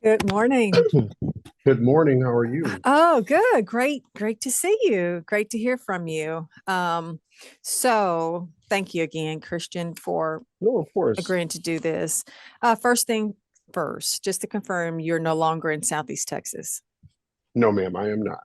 Good morning. Good morning. How are you? Oh, good. Great to see you. Great to hear from you. So thank you again, Christian, for No, of course. agreeing to do this. First thing first, just to confirm, you're no longer in Southeast Texas. No, ma'am, I am not.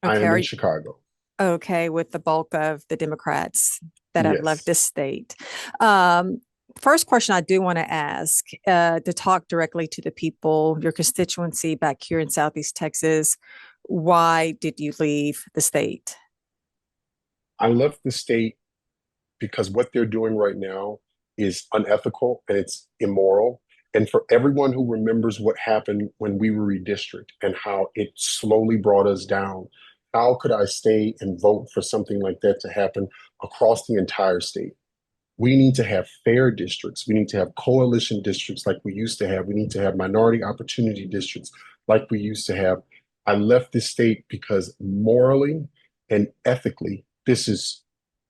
I Okay. am Are in you Chicago. okay with the bulk of the Democrats that have left Yes. this state? Um, First question I do want to ask to talk directly to the people, your constituency back here in Southeast Texas. Why did you leave the state? I left the state because what they're doing right now is unethical and it's immoral. And for everyone who remembers what happened when we were redistricted and how it slowly brought us down, how could I stay and vote for something like that to happen across the entire state? We need to have fair districts. We need to have coalition districts like we used to have. We need to have minority opportunity districts like we used to have. I left this state because morally and ethically, this is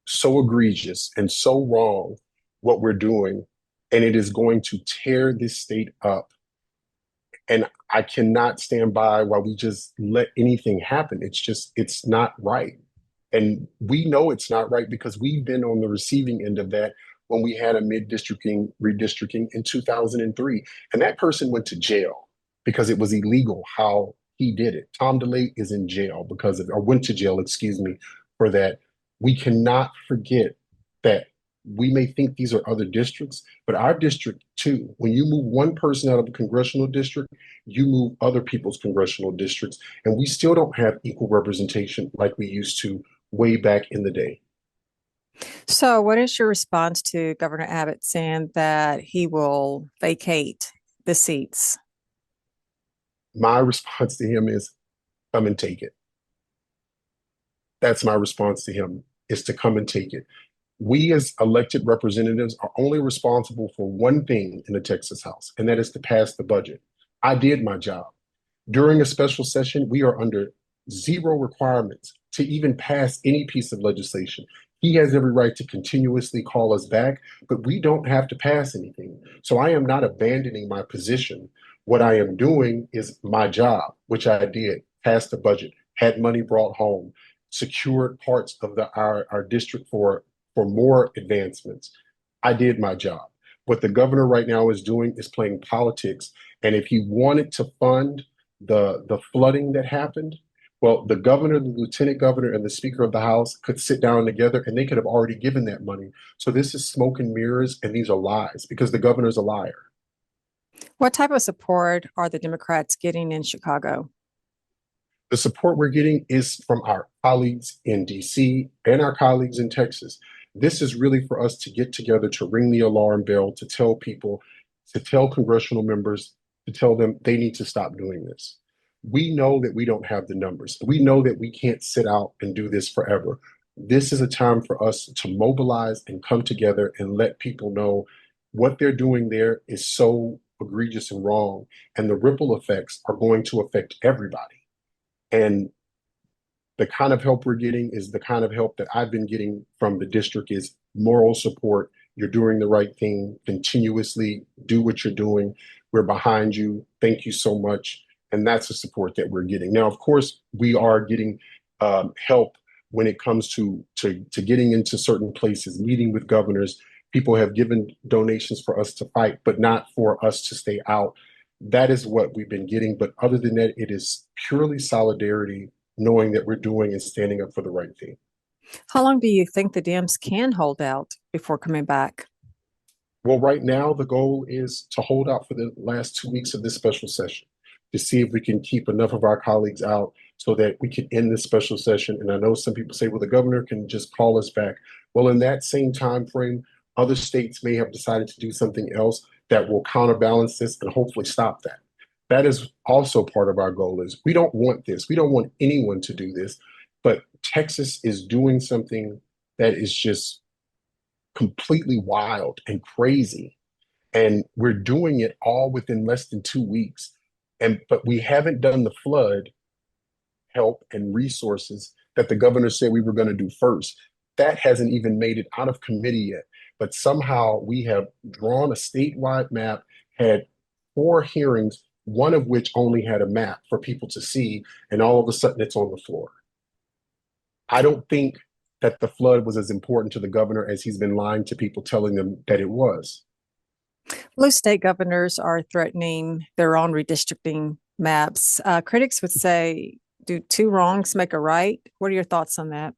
so egregious and so wrong what we're doing. And it is going to tear this state up. And I cannot stand by while we just let anything happen. It's not right. And we know it's not right because we've been on the receiving end of that when we had a mid-districting redistricting in 2003. And that person went to jail because it was illegal how he did it. Tom DeLay is in jail because of, or went to jail, excuse me, for that. We cannot forget that we may think these are other districts, but our district too, when you move one person out of a congressional district, you move other people's congressional districts. And we still don't have equal representation like we used to way back in the day. So, what is your response to Governor Abbott saying that he will vacate the seats? My response to him is come and take it. That's my response to him is to come and take it. We as elected representatives are only responsible for one thing in the Texas House, and that is to pass the budget. I did my job. During a special session, we are under zero requirements to even pass any piece of legislation. He has every right to continuously call us back, but we don't have to pass anything. So I am not abandoning my position. What I am doing is my job, which I did, passed the budget, had money brought home, secured parts of our district for more advancements. I did my job. What the governor right now is doing is playing politics. And if he wanted to fund the flooding that happened, well, the governor, the lieutenant governor, and the speaker of the house could sit down together and they could have already given that money. So this is smoke and mirrors, and these are lies because the governor's a liar. What type of support are the Democrats getting in Chicago? The support we're getting is from our colleagues in DC and our colleagues in Texas. This is really for us to get together to ring the alarm bell, to tell people, to tell congressional members, to tell them they need to stop doing this. We know that we don't have the numbers. We know that we can't sit out and do this forever. This is a time for us to mobilize and come together and let people know what they're doing there is so egregious and wrong. And the ripple effects are going to affect everybody. And the kind of help we're getting is the kind of help that I've been getting from the district is moral support. You're doing the right thing. Continuously do what you're doing. We're behind you. Thank you so much. And that's the support that we're getting. Now, of course, we are getting help when it comes to getting into certain places, meeting with governors. People have given donations for us to fight, but not for us to stay out. That is what we've been getting. But other than that, it is purely solidarity, knowing that we're doing and standing up for the right thing. How long do you think the Dems can hold out before coming back? Well, right now, the goal is to hold out for the last 2 weeks of this special session to see if we can keep enough of our colleagues out so that we can end this special session. And I know some people say, well, the governor can just call us back. Well, in that same time frame, other states may have decided to do something else that will counterbalance this and hopefully stop that. That is also part of our goal is we don't want this. We don't want anyone to do this, but Texas is doing something that is just completely wild and crazy. And we're doing it all within less than 2 weeks. And but we haven't done the flood help and resources that the governor said we were going to do first. That hasn't even made it out of committee yet. But somehow we have drawn a statewide map, had 4 hearings, one of which only had a map for people to see, and all of a sudden it's on the floor. I don't think that the flood was as important to the governor as he's been lying to people, telling them that it was. Blue state governors are threatening their own redistricting maps. Critics would say, do two wrongs make a right? What are your thoughts on that?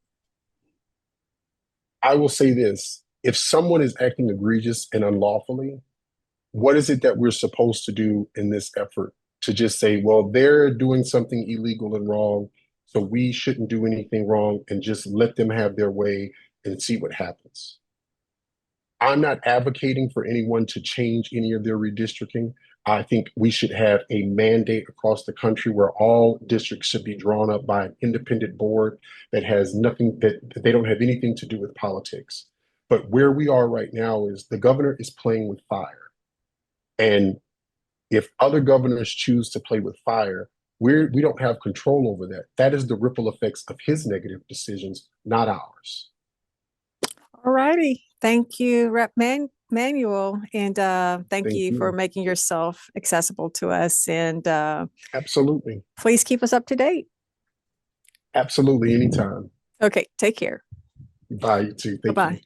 I will say this: if someone is acting egregious and unlawfully, what is it that we're supposed to do in this effort to just say, well, they're doing something illegal and wrong, so we shouldn't do anything wrong and just let them have their way and see what happens? I'm not advocating for anyone to change any of their redistricting. I think we should have a mandate across the country where all districts should be drawn up by an independent board that has nothing, that they don't have anything to do with politics. But where we are right now is the governor is playing with fire. And if other governors choose to play with fire, we don't have control over that. That is the ripple effects of his negative decisions, not ours. All righty. Thank you, Manuel. And thank Thank you for you. making yourself accessible to us. And Absolutely. please keep us up to date. Absolutely. Anytime. Okay. Take care. Bye, you too. Bye Thank you. bye.